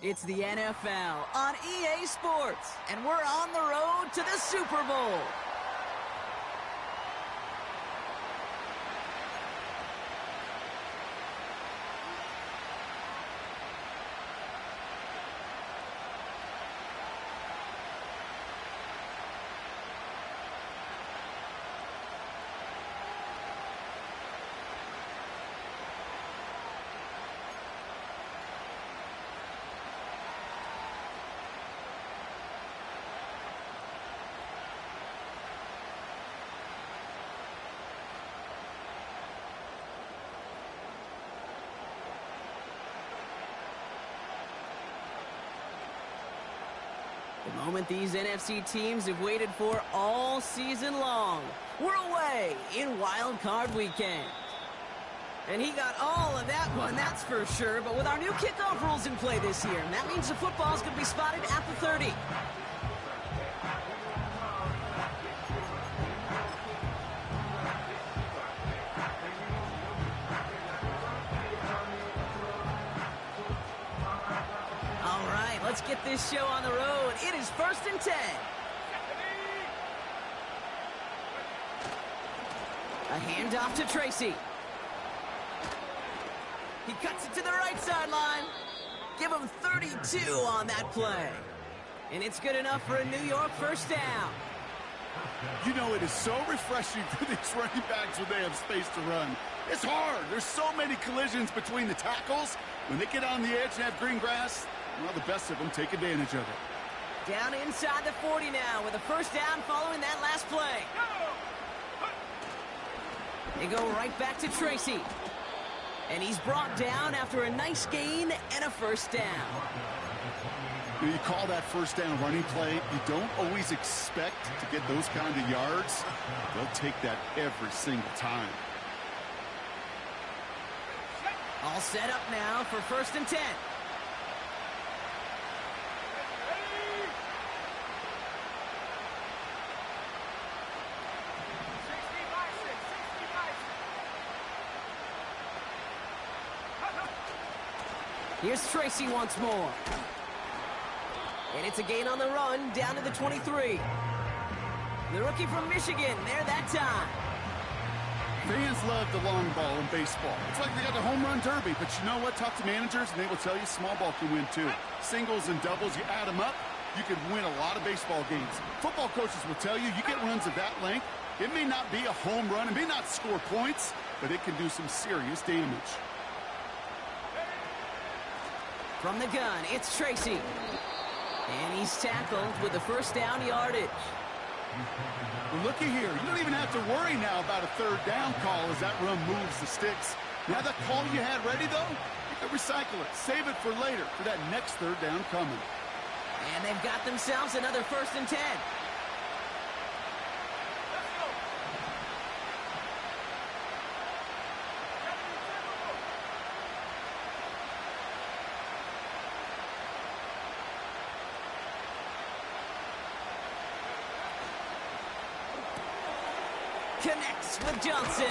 It's the NFL on EA Sports, and we're on the road to the Super Bowl. The moment these NFC teams have waited for all season long. We're away in Wild Card Weekend. And he got all of that one, that's for sure. But with our new kickoff rules in play this year, that means the football's going to be spotted at the 30. Let's get this show on the road. It is 1st and 10. A handoff to Tracy. He cuts it to the right sideline. Give him 32 on that play. And it's good enough for a New York first down. You know, it is so refreshing for these running backs when they have space to run. It's hard. There's so many collisions between the tackles. When they get on the edge and have green grass, well, the best of them take advantage of it. Down inside the 40 now with a first down following that last play. They go right back to Tracy. And he's brought down after a nice gain and a first down. You call that first down running play, you don't always expect to get those kind of yards. They'll take that every single time. All set up now for 1st and 10. Here's Tracy once more. And it's a gain on the run, down to the 23. The rookie from Michigan, there that time. Fans love the long ball in baseball. It's like they got the home run derby, but you know what? Talk to managers, and they will tell you small ball can win too. Singles and doubles, you add them up, you can win a lot of baseball games. Football coaches will tell you, you get runs of that length, it may not be a home run, it may not score points, but it can do some serious damage. From the gun, it's Tracy. And he's tackled with the first down yardage. Well, looky here. You don't even have to worry now about a third down call as that run moves the sticks. Now that call you had ready, though, you can recycle it. Save it for later for that next third down coming. And they've got themselves another 1st and 10. Connects with Johnson.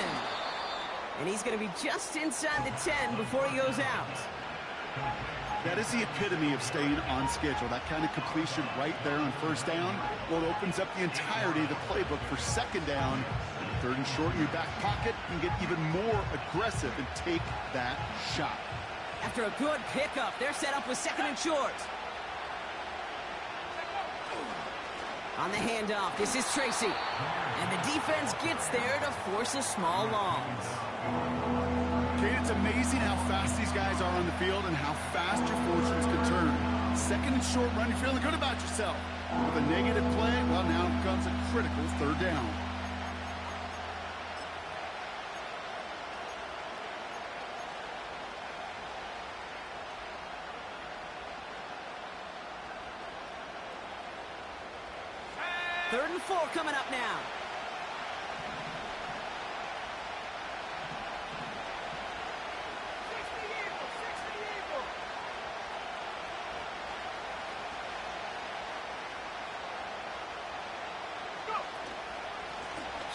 And he's going to be just inside the 10 before he goes out. That is the epitome of staying on schedule. That kind of completion right there on first down. Well, it opens up the entirety of the playbook for second down. Third and short in your back pocket. You can get even more aggressive and take that shot. After a good pickup, they're set up with 2nd and short. On the handoff, this is Tracy. And the defense gets there to force a small loss. Okay, it's amazing how fast these guys are on the field and how fast your fortunes can turn. 2nd and short run, you're feeling good about yourself. With a negative play, well, now comes a critical third down. Third and 4 coming up now.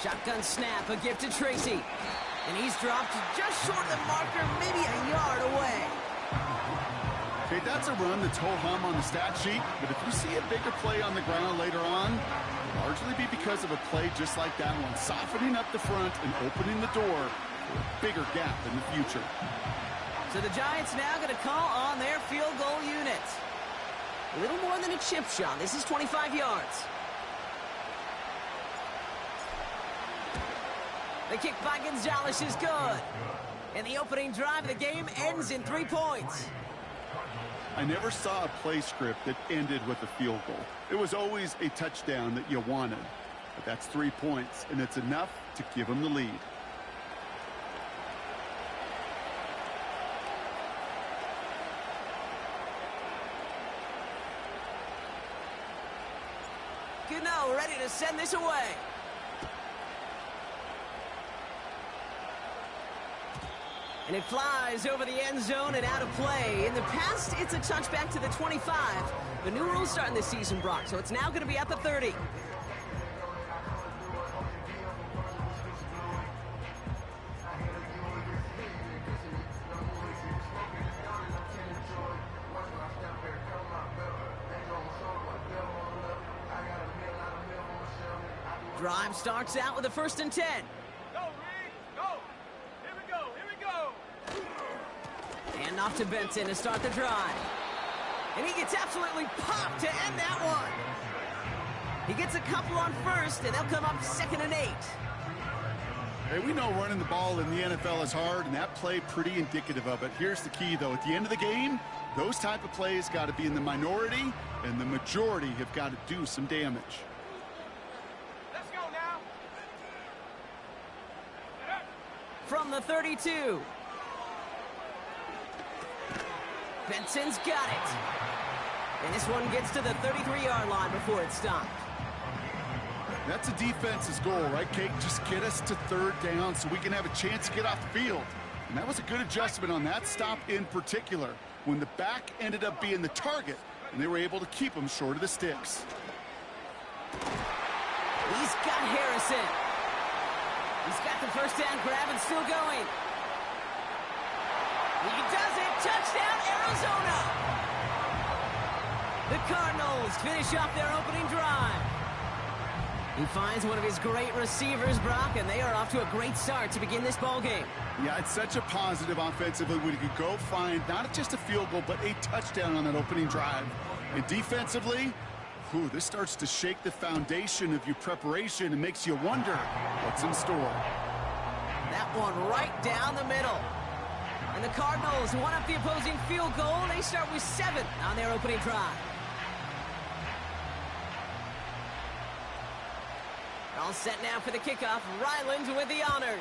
Shotgun snap, a gift to Tracy. And he's dropped just short of the marker, maybe a yard away. Okay, that's a run that's ho-hum on the stat sheet, but if you see a bigger play on the ground later on, it'll largely be because of a play just like that one, softening up the front and opening the door for a bigger gap in the future. So the Giants now going to call on their field goal unit. A little more than a chip shot. This is 25 yards. The kick by Gonzalez is good. And the opening drive of the game ends in 3 points. I never saw a play script that ended with a field goal. It was always a touchdown that you wanted. But that's 3 points, and it's enough to give them the lead. Cardinal ready to send this away. And it flies over the end zone and out of play. In the past, it's a touchback to the 25. The new rules starting this season, Brock, so it's now going to be at the 30. Drive starts out with a 1st and 10. And off to Benson to start the drive. And he gets absolutely popped to end that one. He gets a couple on 1st, and they'll come up 2nd and 8. Hey, we know running the ball in the NFL is hard, and that play pretty indicative of it. Here's the key, though. At the end of the game, those type of plays got to be in the minority, and the majority have got to do some damage. Let's go now. From the 32. Benson's got it. And this one gets to the 33-yard line before it's stopped. That's a defense's goal, right, Kate? Just get us to 3rd down so we can have a chance to get off the field. And that was a good adjustment on that stop in particular, when the back ended up being the target, and they were able to keep him short of the sticks. He's got Harrison. He's got the 1st down grab and still going. He does it. Touchdown, Arizona. The Cardinals finish off their opening drive. He finds one of his great receivers, Brock, and they are off to a great start to begin this ball game. Yeah, it's such a positive offensively when you can go find not just a field goal, but a touchdown on that opening drive. And defensively, this starts to shake the foundation of your preparation and makes you wonder what's in store. That one right down the middle. And the Cardinals won up the opposing field goal. They start with 7 on their opening drive. All set now for the kickoff. Ryland with the honors.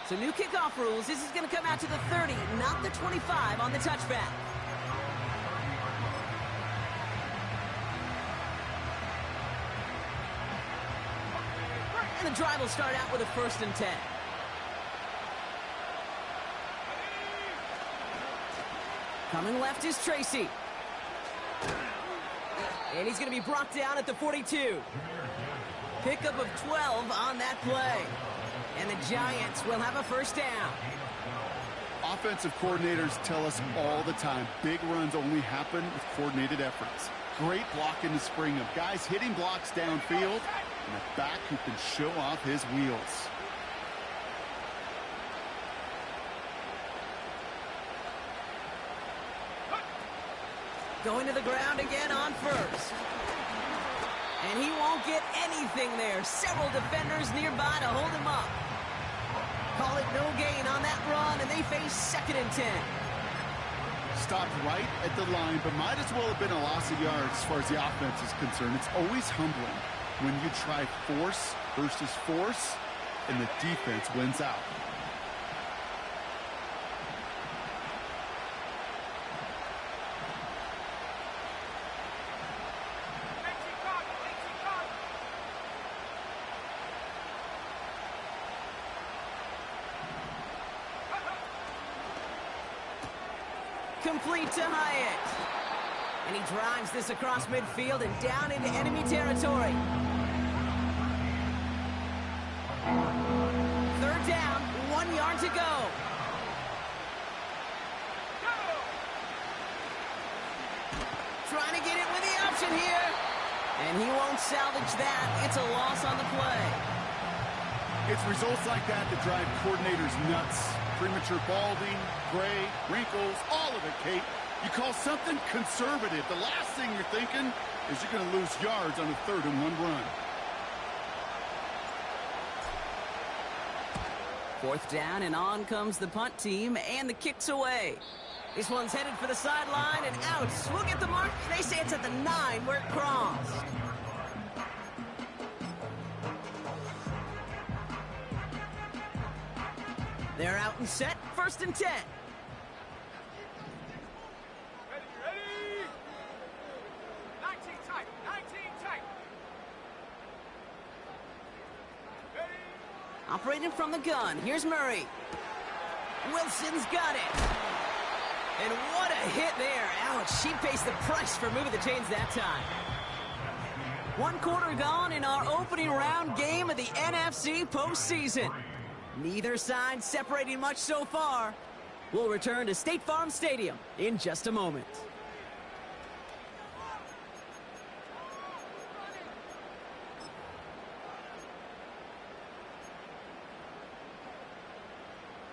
So new kickoff rules. This is going to come out to the 30, not the 25 on the touchback. And the drive will start out with a 1st and 10. Coming left is Tracy. And he's going to be brought down at the 42. Pickup of 12 on that play. And the Giants will have a 1st down. Offensive coordinators tell us all the time, big runs only happen with coordinated efforts. Great block in the spring of guys hitting blocks downfield, and a back who can show off his wheels. Going to the ground again on 1st. And he won't get anything there. Several defenders nearby to hold him up. Call it no gain on that run, and they face 2nd and 10. Stopped right at the line, but might as well have been a loss of yards as far as the offense is concerned. It's always humbling when you try force versus force, and the defense wins out. Complete to Hyatt. And he drives this across midfield and down into enemy territory. 3rd down, 1 yard to go. trying to get it with the option here. And he won't salvage that. It's a loss on the play. It's results like that that drive coordinators nuts. Premature balding, gray, wrinkles, all of it, Kate. You call something conservative. The last thing you're thinking is you're going to lose yards on a 3rd and 1 run. 4th down, and on comes the punt team, and the kick's away. This one's headed for the sideline, and out. We'll get the mark. They say it's at the 9 where it crossed. They're out and set. 1st and 10. Ready. 19 tight. 19 tight. Ready. Operating from the gun. Here's Murray. Wilson's got it. And what a hit there. Ouch, she pays the price for moving the chains that time. 1 quarter gone in our opening round game of the NFC postseason. Neither side separating much so far. We'll return to State Farm Stadium in just a moment.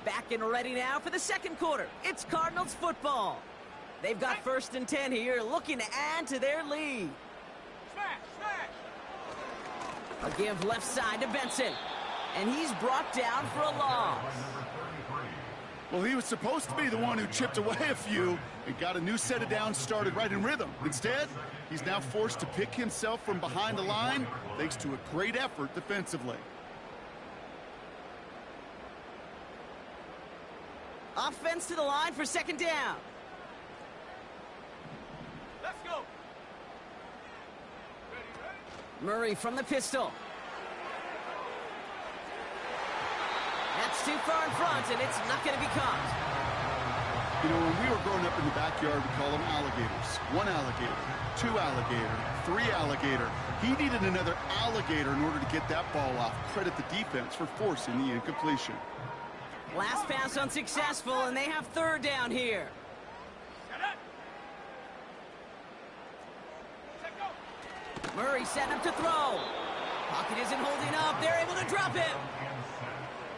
Back and ready now for the 2nd quarter. It's Cardinals football. They've got 1st and 10 here, looking to add to their lead. Smash. A give left side to Benson. And he's brought down for a loss. Well, he was supposed to be the one who chipped away a few and got a new set of downs started right in rhythm. Instead, he's now forced to pick himself from behind the line thanks to a great effort defensively. Offense to the line for 2nd down. Let's go. Ready. Murray from the pistol. That's too far in front, and it's not going to be caught. You know, when we were growing up in the backyard, we call them alligators. 1 alligator, 2 alligator, 3 alligator. He needed another alligator in order to get that ball off. Credit the defense for forcing the incompletion. Last pass unsuccessful, and they have 3rd down here. Murray setting up to throw. Pocket isn't holding up. They're able to drop him.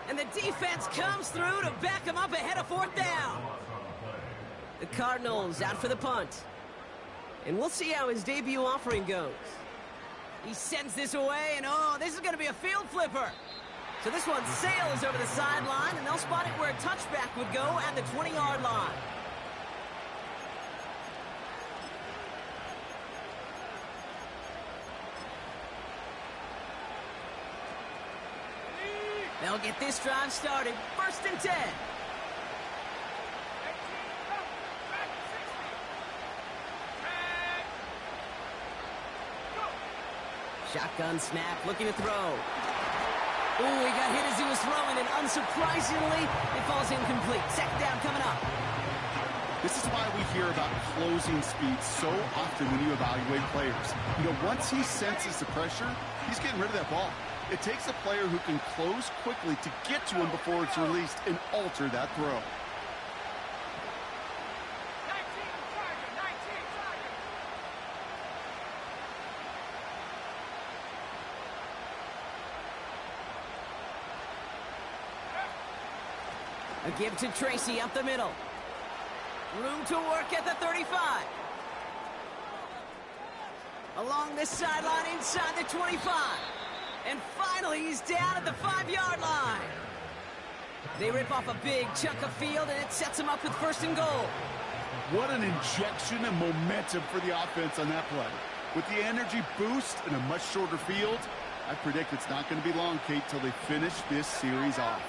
And the defense comes through to back him up ahead of 4th down. The Cardinals out for the punt. And we'll see how his debut offering goes. He sends this away, and oh, this is going to be a field flipper. So this one sails over the sideline, and they'll spot it where a touchback would go at the 20-yard line. They'll get this drive started. 1st and 10. Shotgun snap, looking to throw. Ooh, he got hit as he was throwing, and unsurprisingly, it falls incomplete. 2nd down coming up. This is why we hear about closing speed so often when you evaluate players. You know, once he senses the pressure, he's getting rid of that ball. It takes a player who can close quickly to get to him before it's released and alter that throw. A give to Tracy up the middle. Room to work at the 35. Along this sideline inside the 25. And finally, he's down at the 5-yard line. They rip off a big chunk of field, and it sets him up with 1st and goal. What an injection of momentum for the offense on that play. With the energy boost and a much shorter field, I predict it's not going to be long, Kate, till they finish this series off.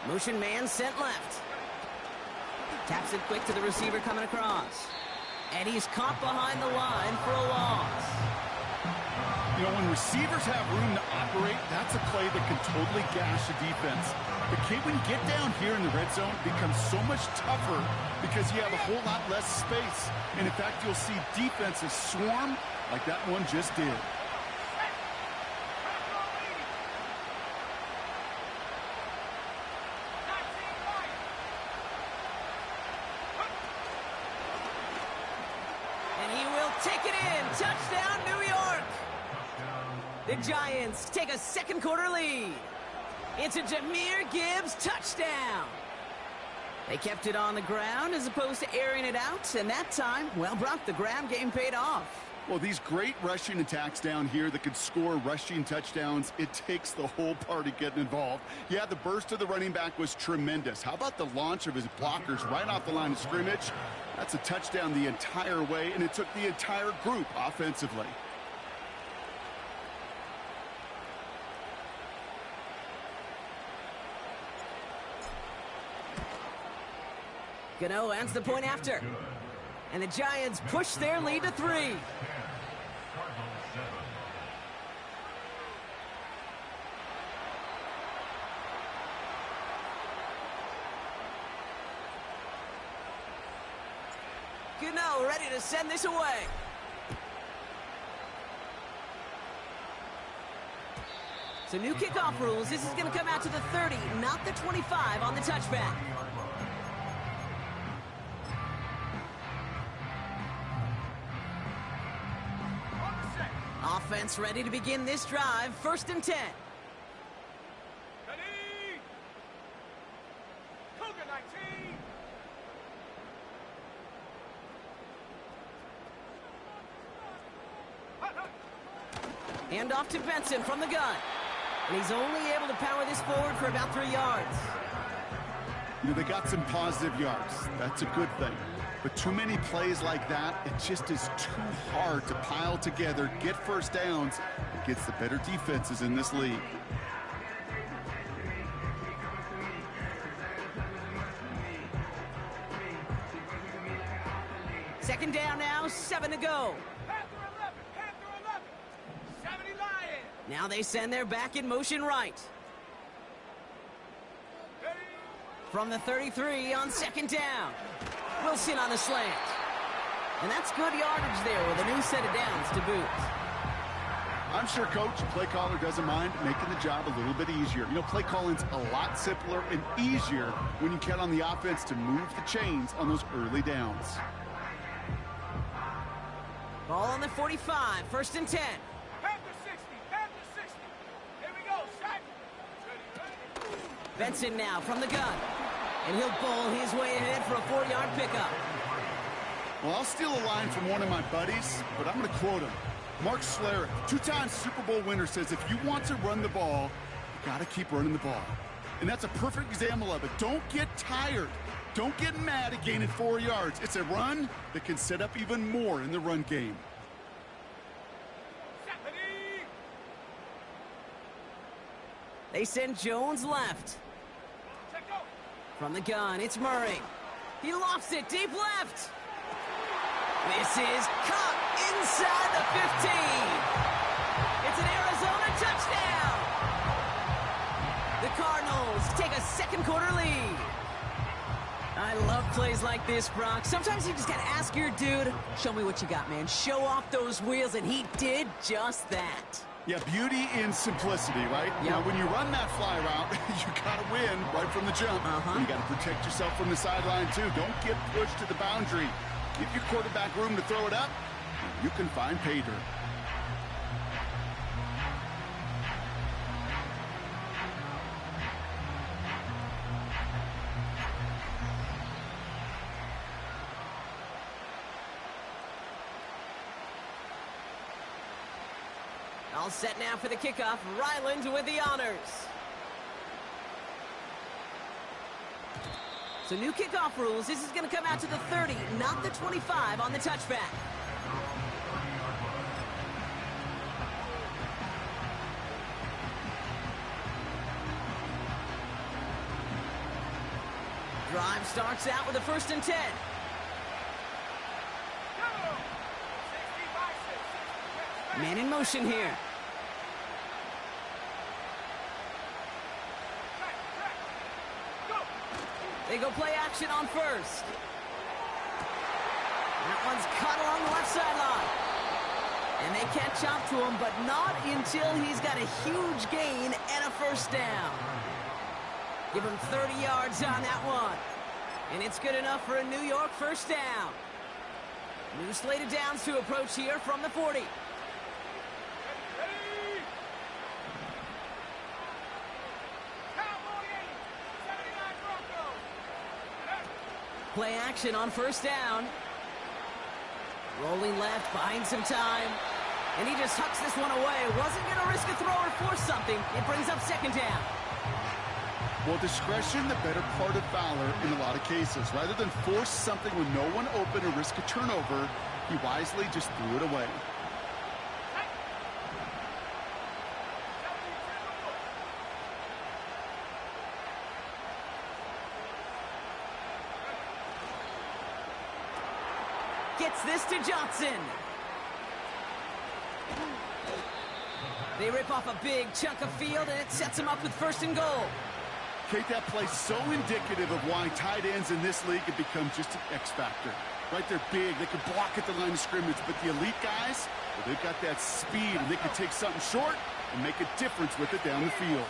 Motion man sent left. Taps it quick to the receiver coming across. And he's caught behind the line for a loss. You know, when receivers have room to operate, that's a play that can totally gash a defense. But Kate, when you get down here in the red zone, it becomes so much tougher because you have a whole lot less space. And in fact, you'll see defenses swarm like that one just did. take it in. Touchdown, New York. The Giants take a second quarter lead. It's a Jahmyr Gibbs touchdown. They kept it on the ground as opposed to airing it out, and that time, well, Brock, the ground game paid off. Well, these great rushing attacks down here that could score rushing touchdowns, it takes the whole party getting involved. Yeah, the burst of the running back was tremendous. How about the launch of his blockers right off the line of scrimmage? That's a touchdown the entire way, and it took the entire group offensively. Gano ends the point after. And the Giants push their lead to 3. Gano ready to send this away. So new kickoff rules. This is going to come out to the 30, not the 25 on the touchback. Offense ready to begin this drive. 1st and 10. Ready? Cougar 19. Hand off to Benson from the gun. And he's only able to power this forward for about 3 yards. You know, they got some positive yards. That's a good thing. But too many plays like that, it just is too hard to pile together, get first downs, against the better defenses in this league. Second down now, 7 to go. Panther 11. Panther 11. 70 Lions. Now they send their back in motion right. Ready? From the 33 on 2nd down. Wilson on the slant. And that's good yardage there with a new set of downs to boot. I'm sure Coach, play caller doesn't mind making the job a little bit easier. You know, play calling's a lot simpler and easier when you count on the offense to move the chains on those early downs. Ball on the 45, 1st and 10. Panther 60. Panther 60. Here we go. Set. Ready, ready. Benson now from the gun. And he'll bowl his way ahead for a 4-yard pickup. Well, I'll steal a line from one of my buddies, but I'm going to quote him. Mark Schlereth, 2-time Super Bowl winner, says if you want to run the ball, you got to keep running the ball. And that's a perfect example of it. Don't get tired. Don't get mad at gaining 4 yards. It's a run that can set up even more in the run game. Set. Ready? They send Jones left. Check go. From the gun, it's Murray. He lofts it deep left. This is caught inside the 15. It's an Arizona touchdown. The Cardinals take a second quarter lead. I love plays like this, Brock. Sometimes you just got to ask your dude, show me what you got, man. Show off those wheels, and he did just that. Yeah, beauty in simplicity, right? Yep. Now, when you run that fly route, you got to win right from the jump. And you got to protect yourself from the sideline, too. Don't get pushed to the boundary. Give your quarterback room to throw it up, and you can find pay dirt. All set now for the kickoff. Ryland with the honors. So new kickoff rules. This is going to come out to the 30, not the 25 on the touchback. Drive starts out with a 1st and 10. Go. 60 by 6. Man in motion here. They go play action on 1st. That one's caught along the left sideline. And they catch up to him, but not until he's got a huge gain and a 1st down. Give him 30 yards on that one. And it's good enough for a New York 1st down. New slated downs to approach here from the 40. Play action on first down. Rolling left, buying some time. And he just hucks this one away. Wasn't going to risk a throw or force something. It brings up second down. Well, discretion, the better part of valor in a lot of cases. Rather than force something with no one open or risk a turnover, he wisely just threw it away. Gets this to Johnson. They rip off a big chunk of field, and it sets him up with first and goal. Kate, that play's so indicative of why tight ends in this league have become just an X factor. Right, they're big, they can block at the line of scrimmage, but the elite guys, well, they've got that speed, and they can take something short and make a difference with it down the field.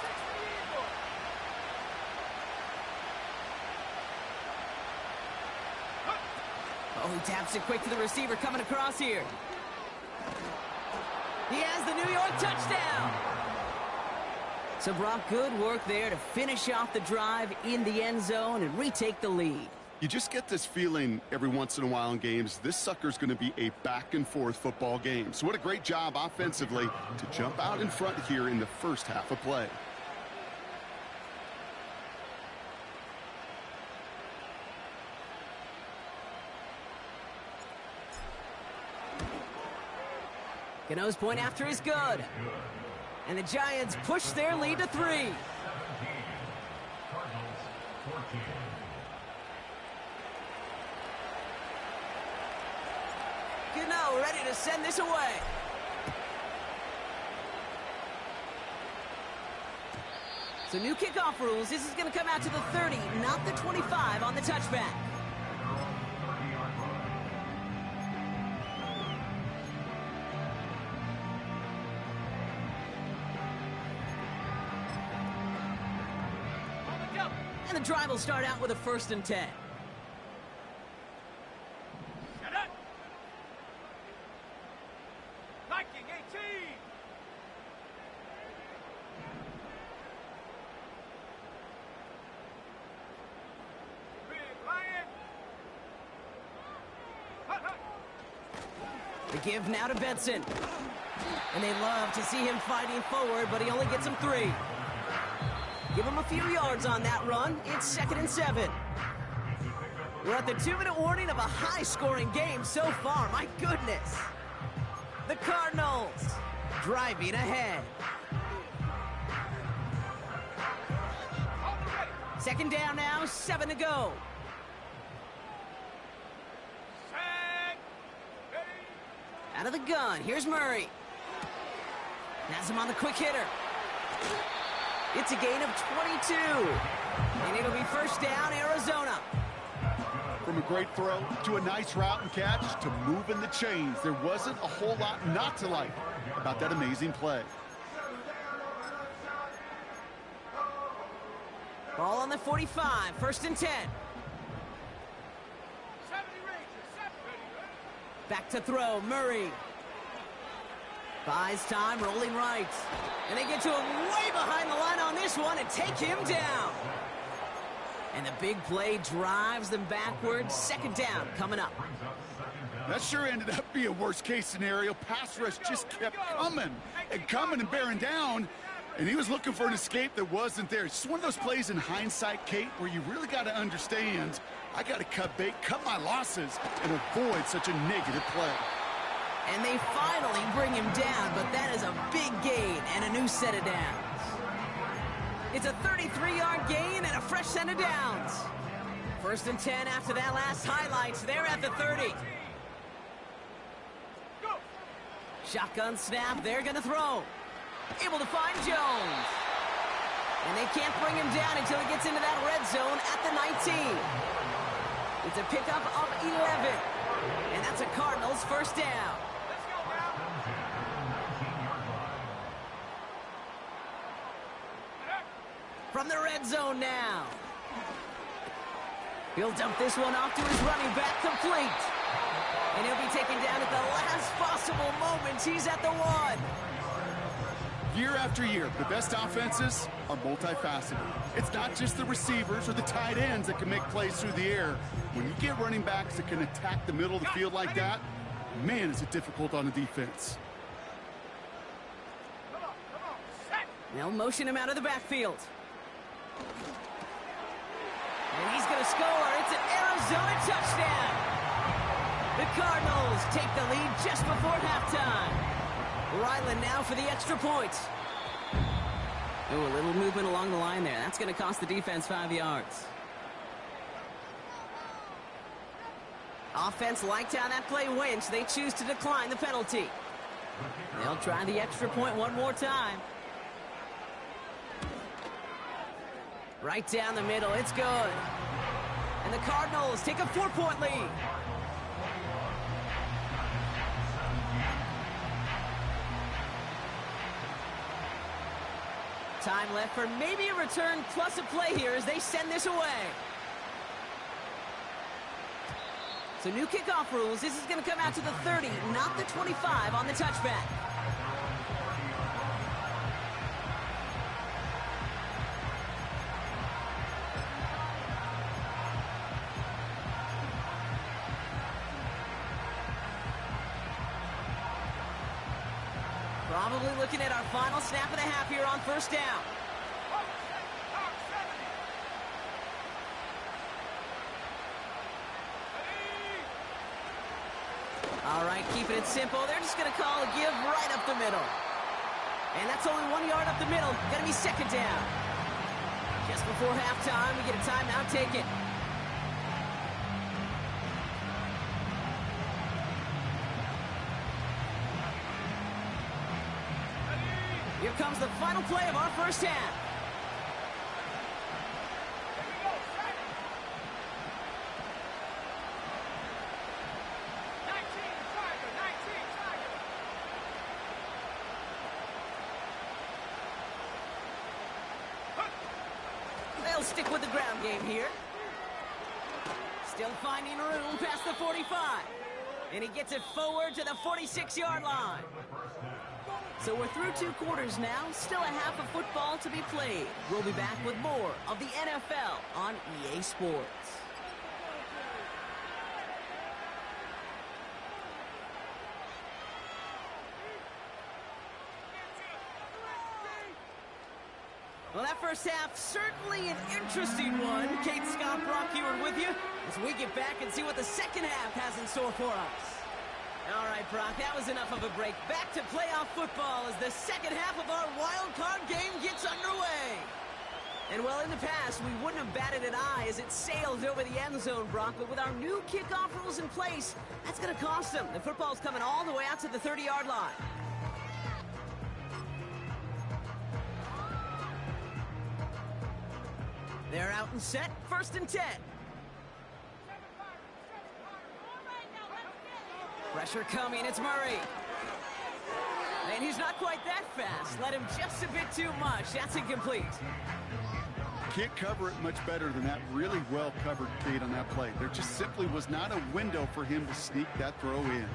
Oh, he taps it quick to the receiver coming across here. He has the New York touchdown. So, Brock, good work there to finish off the drive in the end zone and retake the lead. You just get this feeling every once in a while in games, this sucker's going to be a back-and-forth football game. So what a great job offensively to jump out in front here in the first half of play. Gano's point after is good. And the Giants push their lead to 3. Gano ready to send this away. So new kickoff rules. This is going to come out to the 30, not the 25 on the touchback. And the drive will start out with a 1st and 10. Viking 18. Big Lion. Hut, hut. The give now to Benson. And they love to see him fighting forward, but he only gets him 3. Give him a few yards on that run. It's 2nd and 7. We're at the 2-minute warning of a high-scoring game so far. My goodness. The Cardinals driving ahead. 2nd down now, 7 to go. Out of the gun, here's Murray. Has him on the quick hitter. It's a gain of 22. And it'll be 1st down, Arizona. From a great throw to a nice route and catch to moving the chains, there wasn't a whole lot not to like about that amazing play. Ball on the 45, 1st and 10. Back to throw, Murray. Buys time, rolling right. And they get to him way behind the line on this one and take him down. And the big play drives them backwards. 2nd down coming up. That sure ended up being a worst-case scenario. Pass rush just kept coming and bearing down. And he was looking for an escape that wasn't there. It's just one of those plays in hindsight, Kate, where you really got to understand, I got to cut bait, cut my losses, and avoid such a negative play. And they finally bring him down, but that is a big gain and a new set of downs. It's a 33-yard gain and a fresh set of downs. 1st and 10 after that last highlights. They're at the 30. Shotgun snap. They're going to throw. Able to find Jones. And they can't bring him down until he gets into that red zone at the 19. It's a pickup of 11. And that's a Cardinals 1st down. From the red zone now. He'll dump this one off to his running back, complete. And he'll be possible moments, he's at the one. Year after year, the best offenses are multifaceted. It's not just the receivers or the tight ends that can make plays through the air. When you get running backs that can attack the middle of the field like that, man, is it difficult on the defense. They'll motion him out of the backfield. And he's going to score. It's an Arizona touchdown. The Cardinals take the lead just before halftime. Ryland now for the extra point. Oh, a little movement along the line there. That's going to cost the defense 5 yards. Offense liked how that play went, so they choose to decline the penalty. They'll try the extra point one more time. Right down the middle, it's good. And the Cardinals take a 4-point lead. Time left for maybe a return plus a play here as they send this away. So new kickoff rules. This is going to come out to the 30, not the 25 on the touchback. Probably looking at our final snap of the half here on first down. All right, keeping it simple. They're just going to call a give right up the middle. And that's only 1 yard up the middle. Going to be second down. Just before halftime, we get a timeout taken. Here comes the final play of our first half. They'll stick with the ground game here. Still finding room past the 45. And he gets it forward to the 46-yard line. So we're through 2 quarters now, still a half of football to be played. We'll be back with more of the NFL on EA Sports. Well, that first half, certainly an interesting one. Kate Scott, Brock Heward with you as we get back and see what the second half has in store for us. All right, Brock, that was enough of a break. Back to playoff football as the second half of our wild card game gets underway. And, well, in the past, we wouldn't have batted an eye as it sailed over the end zone, Brock. But with our new kickoff rules in place, that's going to cost them. The football's coming all the way out to the 30-yard line. They're out and set, 1st and 10. Pressure coming, it's Murray. And he's not quite that fast. Let him just a bit too much. That's incomplete. Can't cover it much better than that really well-covered Kate on that play. There just simply was not a window for him to sneak that throw in.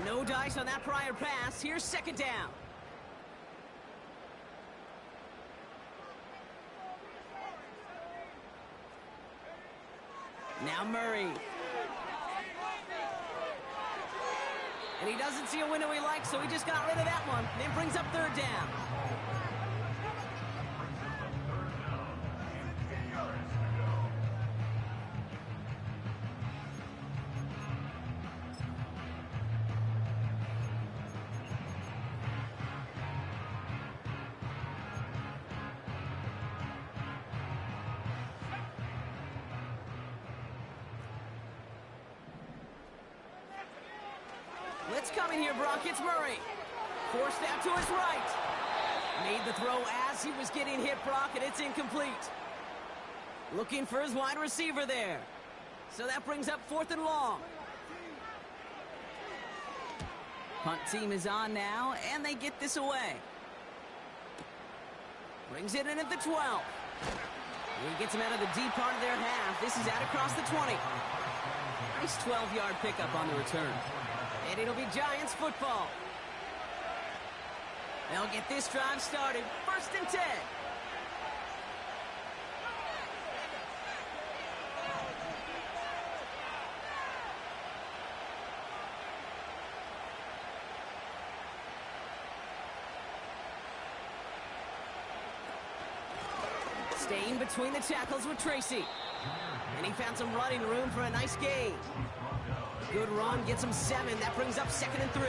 No dice on that prior pass. Here's second down. Now Murray. And he doesn't see a window he likes, so he just got rid of that one. Then brings up third down. Let's come in here, Brock. It's Murray. Forced out to his right. Made the throw as he was getting hit, Brock, and it's incomplete. Looking for his wide receiver there. So that brings up 4th and long. Punt team is on now, and they get this away. Brings it in at the 12. He gets him out of the deep part of their half. This is out across the 20. Nice 12-yard pickup on the return. And it'll be Giants football. They'll get this drive started. 1st and 10. Staying between the tackles with Tracy. And he found some running room for a nice gain. Good run, gets him 7. That brings up 2nd and 3.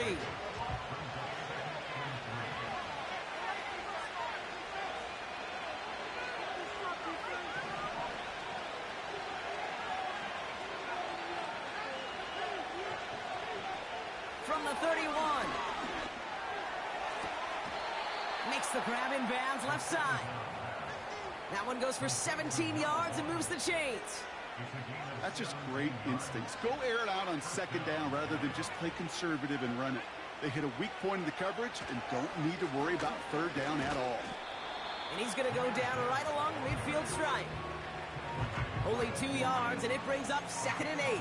From the 31. Makes the grab in bounds left side. That one goes for 17 yards and moves the chains. That's just great instincts. Go air it out on 2nd down rather than just play conservative and run it. They hit a weak point in the coverage and don't need to worry about 3rd down at all. And he's going to go down right along the midfield stripe. Only 2 yards, and it brings up 2nd and 8.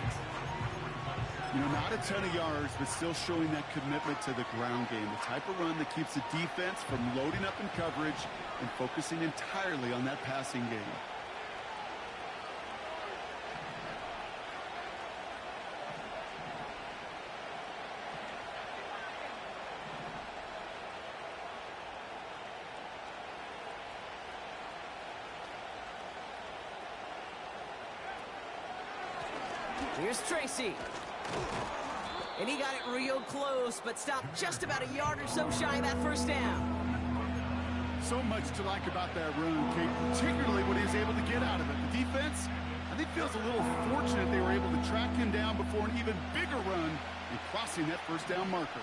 You know, not a ton of yards, but still showing that commitment to the ground game. The type of run that keeps the defense from loading up in coverage and focusing entirely on that passing game. Here's Tracy. And he got it real close, but stopped just about a yard or so shy of that 1st down. So much to like about that run, Kate, particularly what he was able to get out of it. The defense, I think, feels a little fortunate they were able to track him down before an even bigger run and crossing that 1st down marker.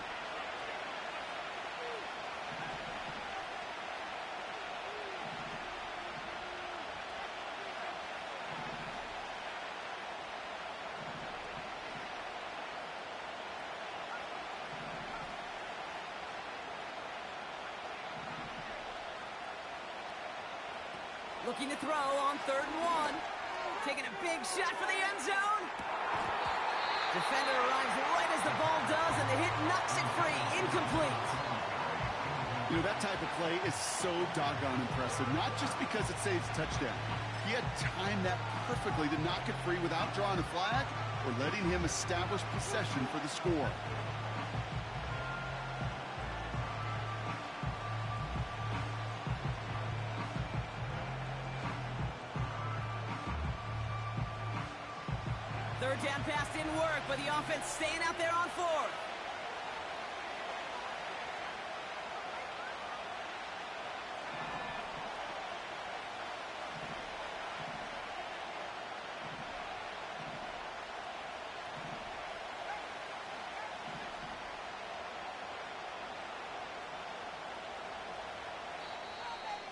Looking to throw on 3rd and 1. Taking a big shot for the end zone. Defender arrives right as the ball does, and the hit knocks it free. Incomplete. You know, that type of play is so doggone impressive, not just because it saves a touchdown. He had timed that perfectly to knock it free without drawing a flag or letting him establish possession for the score. Third down pass didn't work, but the offense staying out there on 4th.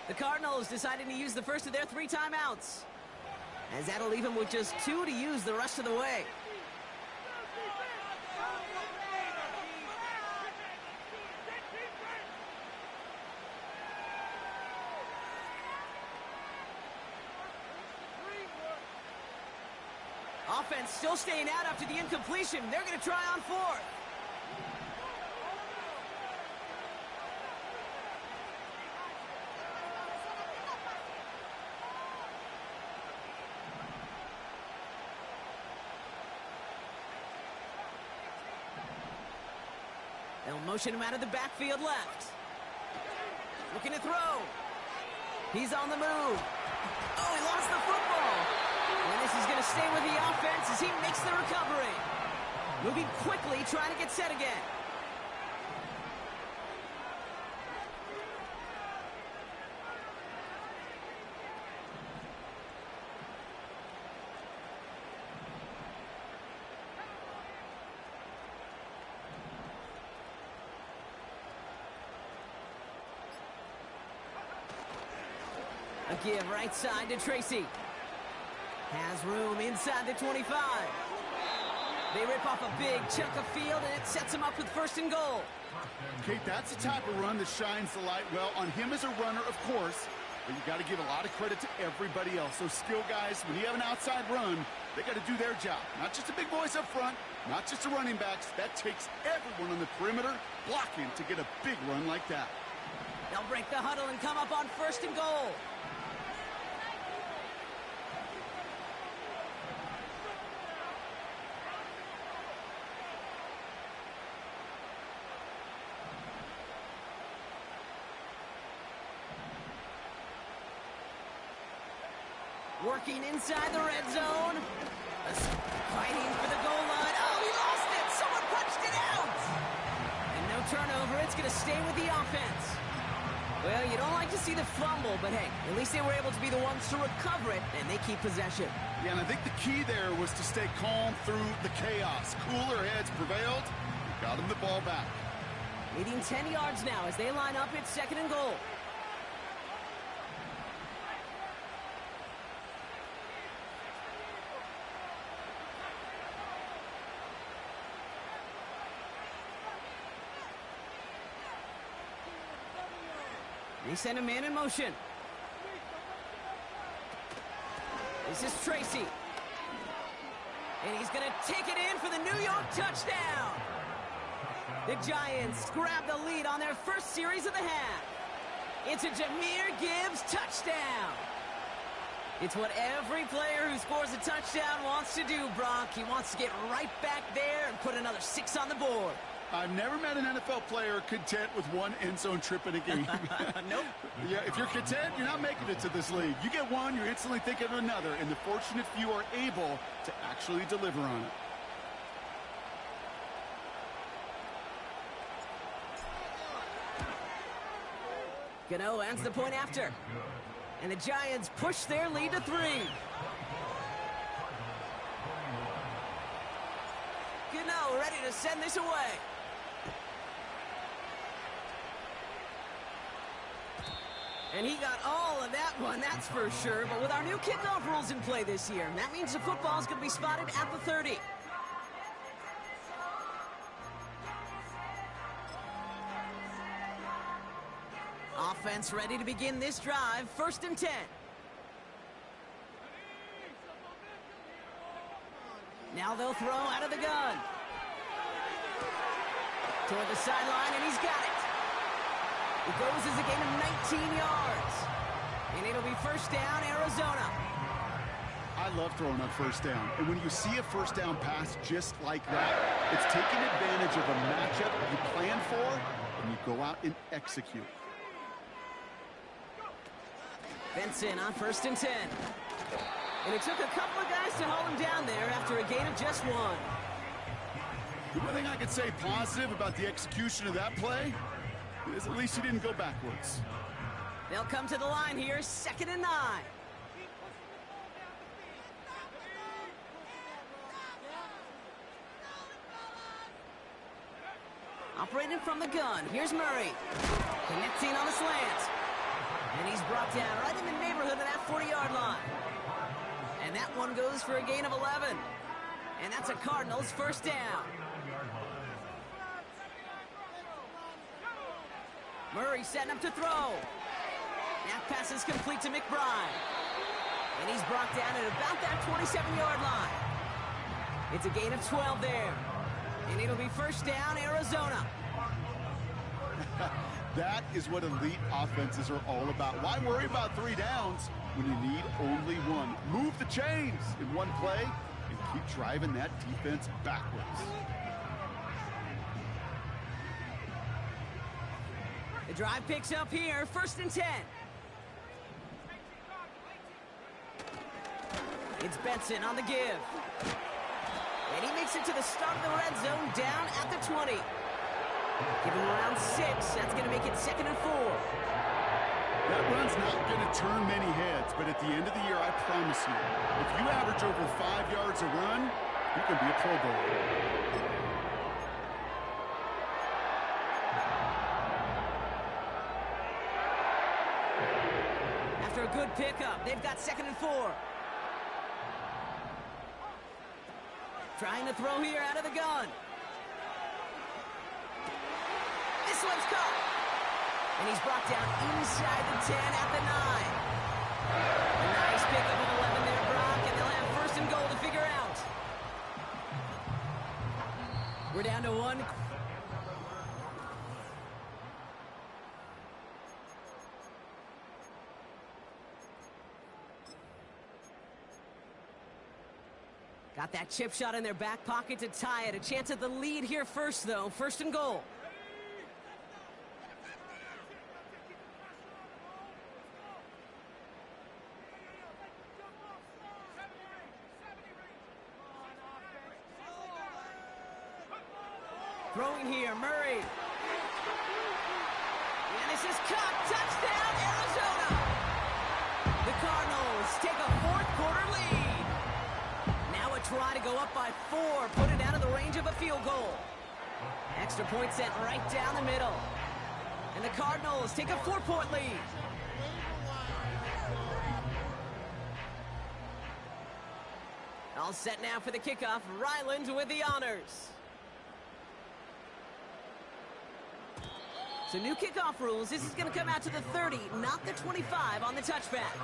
The Cardinals deciding to use the first of their 3 timeouts, as that'll leave him with just 2 to use the rest of the way. Offense still staying out after the incompletion. They're going to try on 4th. They'll motion him out of the backfield left. Looking to throw. He's on the move. Oh, he lost the football. And this is going to stay with the offense as he makes the recovery. Moving quickly, trying to get set again. A give right side to Tracy. Has room inside the 25. They rip off a big chunk of field, and it sets them up with 1st and goal. Okay, that's the type of run that shines the light well on him as a runner, of course, but you got to give a lot of credit to everybody else. Those skill guys, when you have an outside run, they got to do their job. Not just the big boys up front, not just the running backs. That takes everyone on the perimeter blocking to get a big run like that. They'll break the huddle and come up on 1st and goal. Working inside the red zone. Fighting for the goal line. Oh, he lost it. Someone punched it out. And no turnover. It's going to stay with the offense. Well, you don't like to see the fumble, but hey, at least they were able to be the ones to recover it, and they keep possession. Yeah, and I think the key there was to stay calm through the chaos. Cooler heads prevailed. Got him the ball back. Leading 10 yards now as they line up. It's 2nd and goal. They send a man in motion. This is Tracy. And he's going to take it in for the New York touchdown. The Giants grab the lead on their first series of the half. It's a Jahmyr Gibbs touchdown. It's what every player who scores a touchdown wants to do, Brock. He wants to get right back there and put another 6 on the board. I've never met an NFL player content with one end zone trip in a game. Nope. Yeah, if you're content, you're not making it to this league. You get one, you're instantly thinking of another, and the fortunate few are able to actually deliver on it. Gano ends the point after. And the Giants push their lead to 3. Gano ready to send this away. And he got all of that one, that's for sure. But with our new kickoff rules in play this year, that means the football's going to be spotted at the 30. Offense ready to begin this drive. 1st and 10. Now they'll throw out of the gun. Toward the sideline, and he's got it. It goes as a gain of 19 yards. And it'll be 1st down, Arizona. I love throwing on 1st down. And when you see a 1st down pass just like that, it's taking advantage of a matchup you plan for, and you go out and execute. Benson on 1st and 10. And it took a couple of guys to hold him down there after a gain of just 1. The one thing I could say positive about the execution of that play is at least he didn't go backwards. They'll come to the line here, 2nd and 9. Operating from the gun, here's Murray. Connecting on the slant. And he's brought down right in the neighborhood of that 40-yard line. And that one goes for a gain of 11. And that's a Cardinals 1st down. Murray setting up to throw. That pass is complete to McBride. And he's brought down at about that 27-yard line. It's a gain of 12 there. And it'll be 1st down, Arizona. That is what elite offenses are all about. Why worry about 3 downs when you need only 1? Move the chains in one play and keep driving that defense backwards. The drive picks up here, 1st and 10. It's Benson on the give. And he makes it to the start of the red zone down at the 20. Give him around 6. That's going to make it 2nd and 4. That run's not going to turn many heads, but at the end of the year, I promise you, if you average over 5 yards a run, you can be a Pro Bowler. After a good pickup, they've got 2nd and 4. Trying to throw here out of the gun. This one's caught. And he's brought down inside the 10 at the 9. A nice pickup of 11 there, Brock, and they'll have first and goal to figure out. We're down to 1. Got that chip shot in their back pocket to tie it. A chance at the lead here first, though. First and goal. Throwing here, Murray. And this is caught. Touchdown, Arizona. The Cardinals take a fourth-quarter lead. Now a try to go up by 4, put it out of the range of a field goal. Extra point sent right down the middle. And the Cardinals take a 4-point lead. All set now for the kickoff. Ryland with the honors. So new kickoff rules. This is going to come out to the 30, not the 25 on the touchback.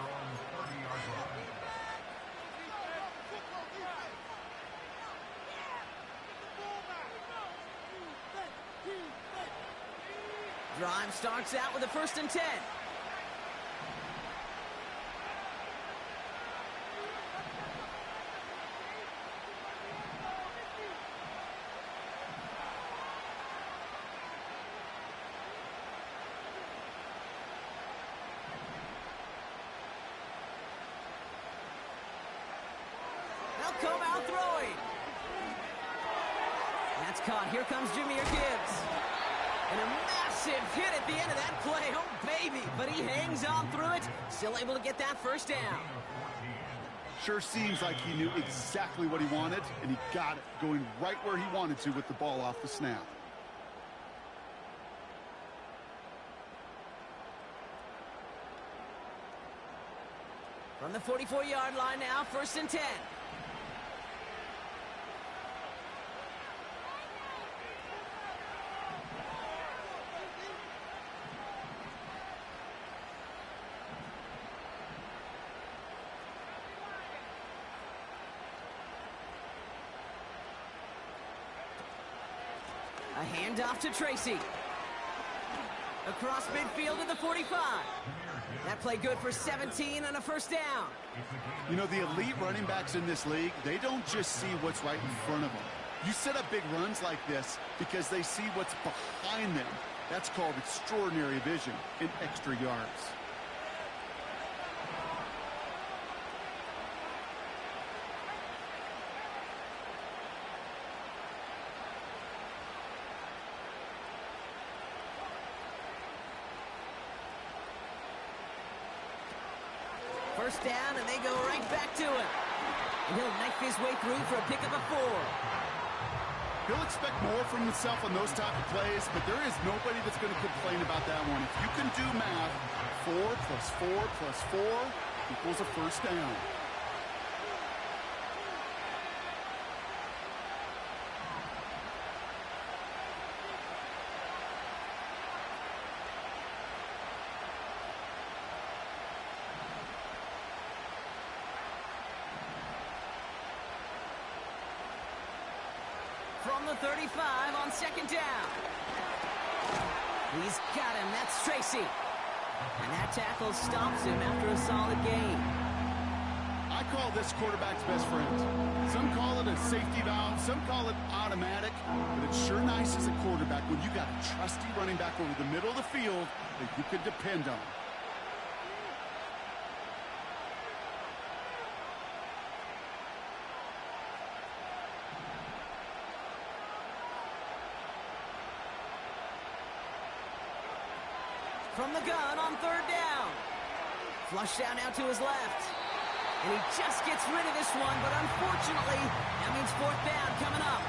Drive starts out with a 1st and 10. They'll come out throwing. That's caught. Here comes Jameer Gibbs. And a massive hit at the end of that play. Oh, baby. But he hangs on through it. Still able to get that first down. Sure seems like he knew exactly what he wanted, and he got it, going right where he wanted to with the ball off the snap. From the 44-yard line now, 1st and 10. A handoff to Tracy. Across midfield to the 45. That play good for 17 and a first down. You know, the elite running backs in this league, they don't just see what's right in front of them. You set up big runs like this because they see what's behind them. That's called extraordinary vision in extra yards. First down, and they go right back to him. And he'll knife his way through for a pickup of 4. He'll expect more from himself on those type of plays, but there is nobody that's going to complain about that one. If you can do math, 4 plus 4 plus 4 equals a first down. From the 35 on 2nd down. He's got him. That's Tracy. And that tackle stops him after a solid gain. I call this quarterback's best friend. Some call it a safety valve, some call it automatic, but it's sure nice as a quarterback when you got a trusty running back over the middle of the field that you can depend on. From the gun on 3rd down. Flush down out to his left. And he just gets rid of this one, but unfortunately, that means 4th down coming up.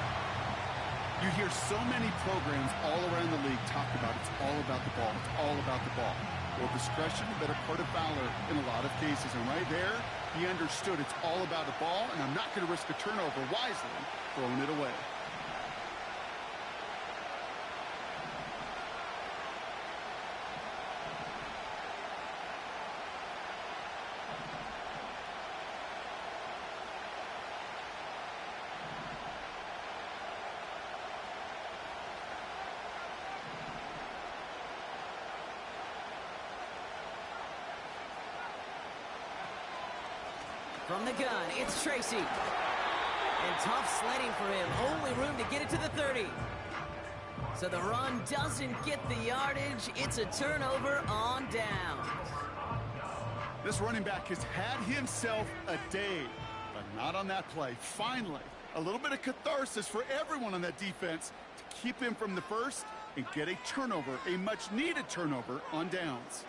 You hear so many programs all around the league talk about it's all about the ball. It's all about the ball. Well, discretion, the better part of valor in a lot of cases. And right there, He understood it's all about the ball, and I'm not going to risk a turnover wisely, throwing it away. From the gun, it's Tracy. And tough sledding for him. Only room to get it to the 30. So the run doesn't get the yardage. It's a turnover on downs. This running back has had himself a day, but not on that play. Finally, a little bit of catharsis for everyone on that defense to keep him from the first and get a turnover, a much-needed turnover on downs.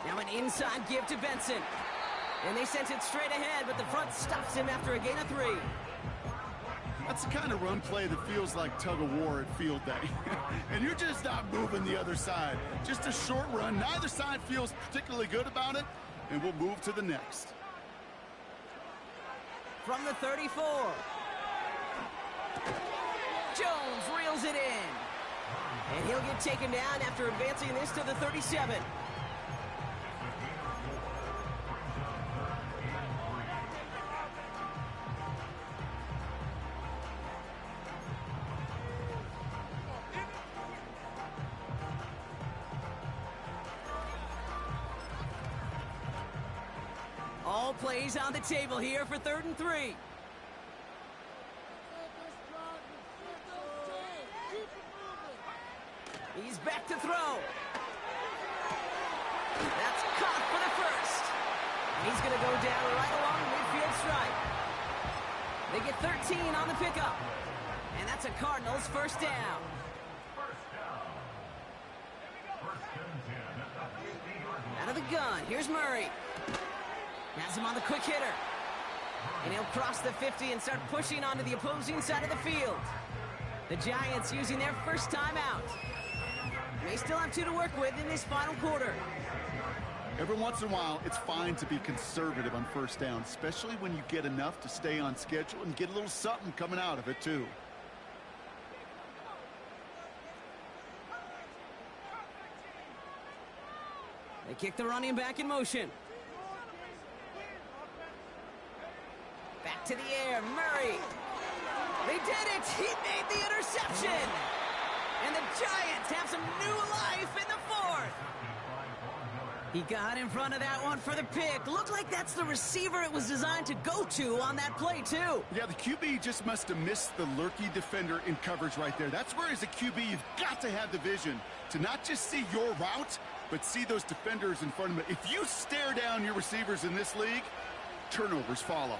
Now an inside give to Benson. And they sent it straight ahead, but the front stops him after a gain of 3. That's the kind of run play that feels like tug-of-war at field day. And you're just not moving the other side. Just a short run. Neither side feels particularly good about it, and we'll move to the next. From the 34. Jones reels it in. And he'll get taken down after advancing this to the 37. All plays on the table here for 3rd and 3. He's back to throw. That's caught for the first. And he's going to go down right along the midfield stripe. They get 13 on the pickup. And that's a Cardinals first down. Out of the gun, here's Murray. Has him on the quick hitter. And he'll cross the 50 and start pushing onto the opposing side of the field. The Giants using their first time out. They still have 2 to work with in this final quarter. Every once in a while, it's fine to be conservative on first down, especially when you get enough to stay on schedule and get a little something coming out of it, too. They kick the running back in motion. Back to the air, Murray. They did it! He made the interception! And the Giants have some new life in the 4th. He got in front of that one for the pick. Looked like that's the receiver it was designed to go to on that play, too. Yeah, the QB just must have missed the lurky defender in coverage right there. That's where, as a QB, you've got to have the vision to not just see your route, but see those defenders in front of you. If you stare down your receivers in this league, turnovers follow.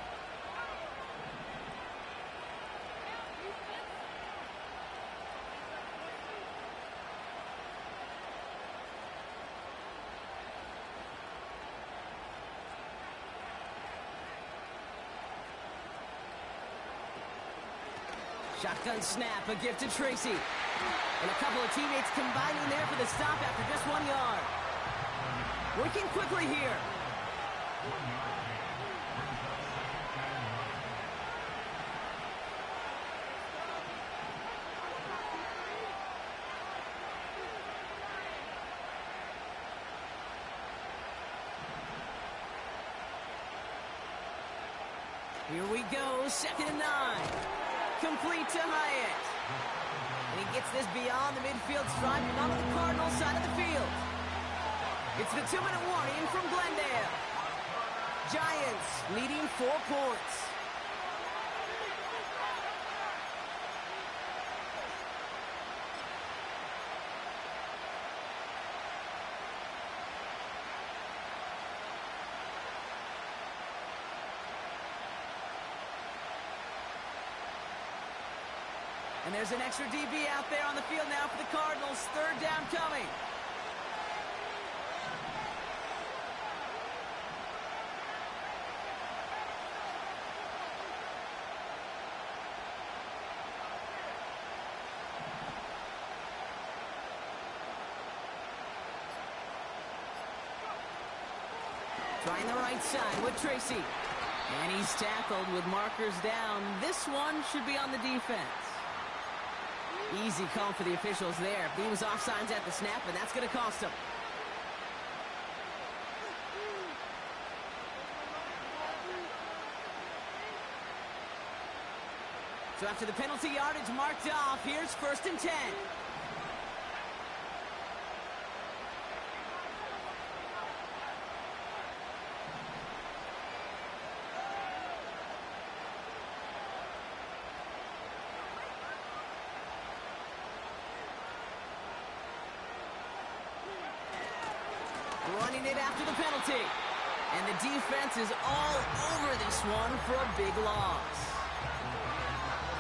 Shotgun snap, a gift to Tracy. And a couple of teammates combining there for the stop after just 1 yard. Working quickly here. Here we go, 2nd and 9. Complete to Hyatt. And he gets this beyond the midfield stripe and onto the Cardinal side of the field. It's the 2-minute warning from Glendale. Giants leading 4 points. And there's an extra DB out there on the field now for the Cardinals. 3rd down coming. Trying the right side with Tracy. And he's tackled with markers down. This one should be on the defense. Easy call for the officials there. He was offsides at the snap, and that's going to cost him. So after the penalty yardage marked off, here's 1st and 10. Running it after the penalty. And the defense is all over this one for a big loss.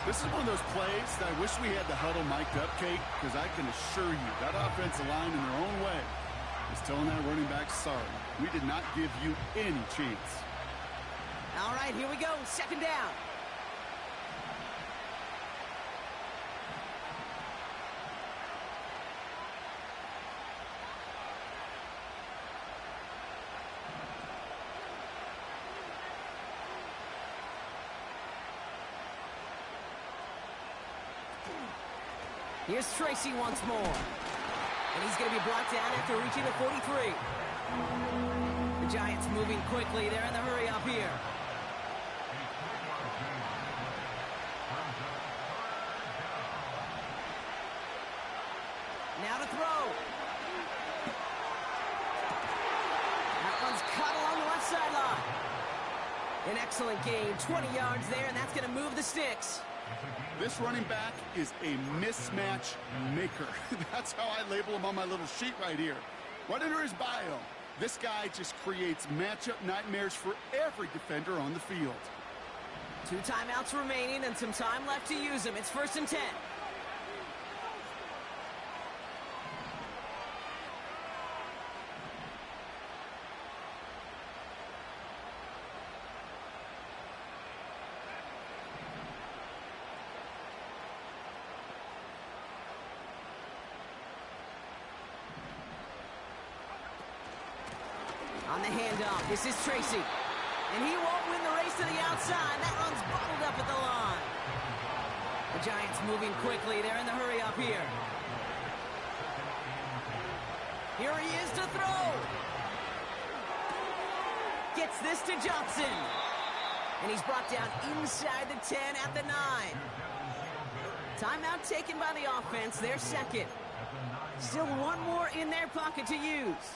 This is one of those plays that I wish we had the huddle mic'd up, Kate, because I can assure you that offensive line in their own way is telling that running back, sorry, we did not give you any chance. All right, here we go. 2nd down. Here's Tracy once more. And he's going to be brought down after reaching the 43. The Giants moving quickly. They're in the hurry up here. Now to throw. That one's caught along the left sideline. An excellent gain. 20 yards there, and that's going to move the sticks. This running back is a mismatch maker. That's how I label him on my little sheet right here. Right under his bio. This guy just creates matchup nightmares for every defender on the field. 2 timeouts remaining and some time left to use them. It's 1st and 10. On the handoff, this is Tracy. And he won't win the race to the outside. That run's bottled up at the line. The Giants moving quickly. They're in the hurry up here. Here he is to throw. Gets this to Johnson. And he's brought down inside the 10 at the 9. Timeout taken by the offense. Their 2nd. Still one more in their pocket to use.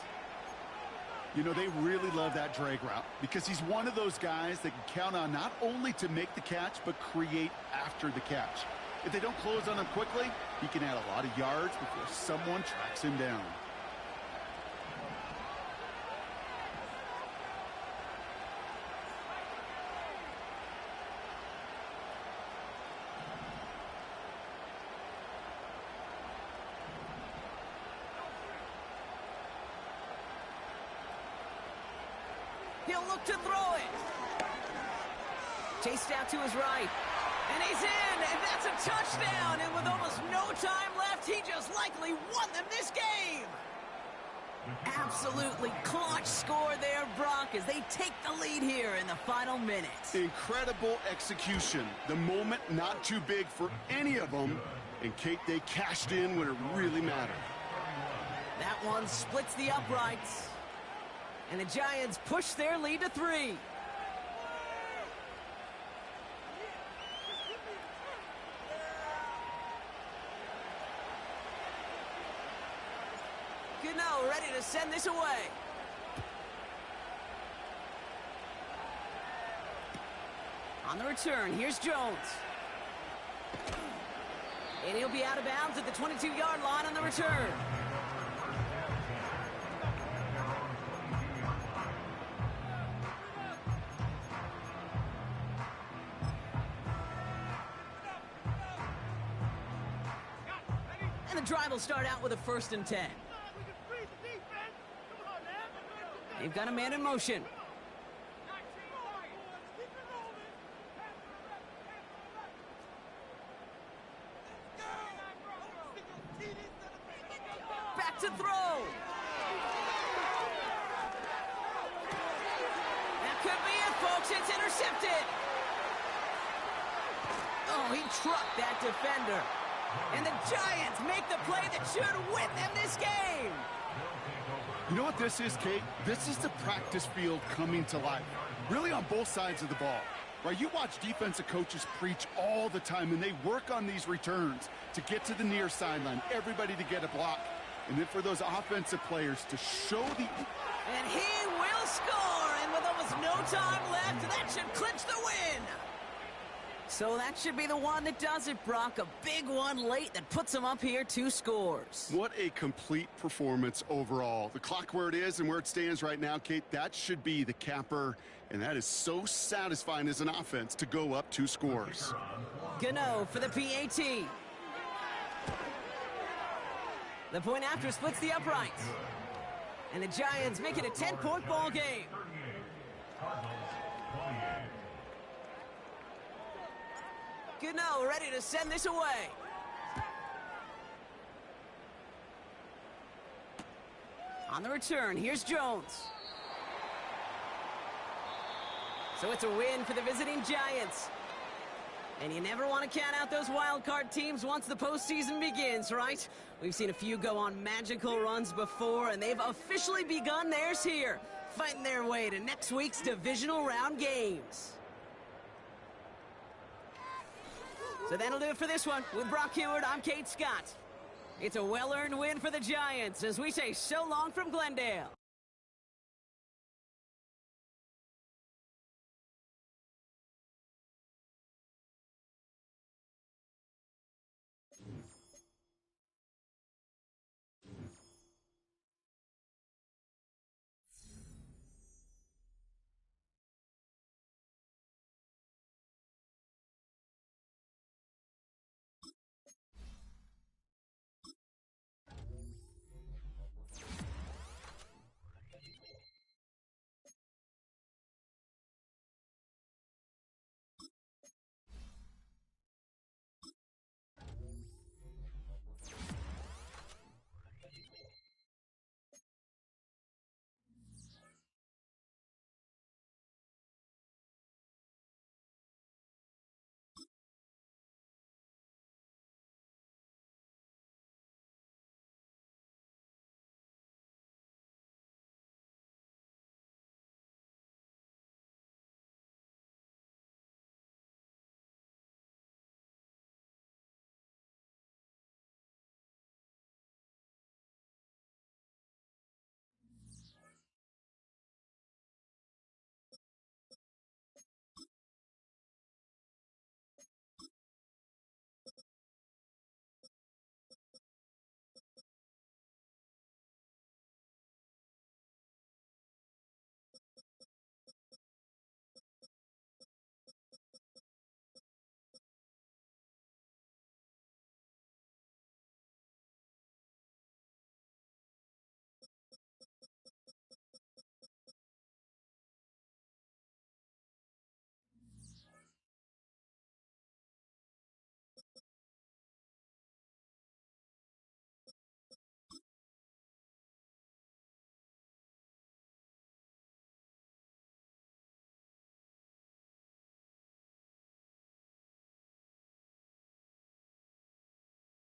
You know, they really love that drag route because he's one of those guys that can count on not only to make the catch, but create after the catch. If they don't close on him quickly, he can add a lot of yards before someone tracks him down. He'll look to throw it. Chased out to his right. And he's in, and that's a touchdown. And with almost no time left, he just likely won them this game. Absolutely clutch score there, Brock, as they take the lead here in the final minutes. Incredible execution. The moment not too big for any of them. And, Kate, they cashed in when it really mattered. That one splits the uprights. And the Giants push their lead to 3. Cardinal ready to send this away. On the return, here's Jones. And he'll be out of bounds at the 22-yard line on the return. And the drive will start out with a 1st and 10. They've got a man in motion. Back to throw. It's intercepted. Oh, he trucked that defender. And the Giants make the play that should win them this game. You know what this is, Kate? This is the practice field coming to life. Really on both sides of the ball. Right, you watch defensive coaches preach all the time, and they work on these returns to get to the near sideline, everybody to get a block. And then for those offensive players to show the... And he will score, and with almost no time left, that should clinch the win. So that should be the one that does it, Brock. A big one late that puts him up here 2 scores. What a complete performance overall. The clock where it is and where it stands right now, Kate, that should be the capper. And that is so satisfying as an offense to go up 2 scores. Gano for the PAT. The point after splits the uprights. And the Giants make it a 10-point ball game. Gano ready to send this away. On the return, here's Jones. So it's a win for the visiting Giants. And you never want to count out those wild card teams once the postseason begins, right? We've seen a few go on magical runs before, and they've officially begun theirs here, fighting their way to next week's divisional round games. So that'll do it for this one. With Brock Heward, I'm Kate Scott. It's a well-earned win for the Giants as we say so long from Glendale.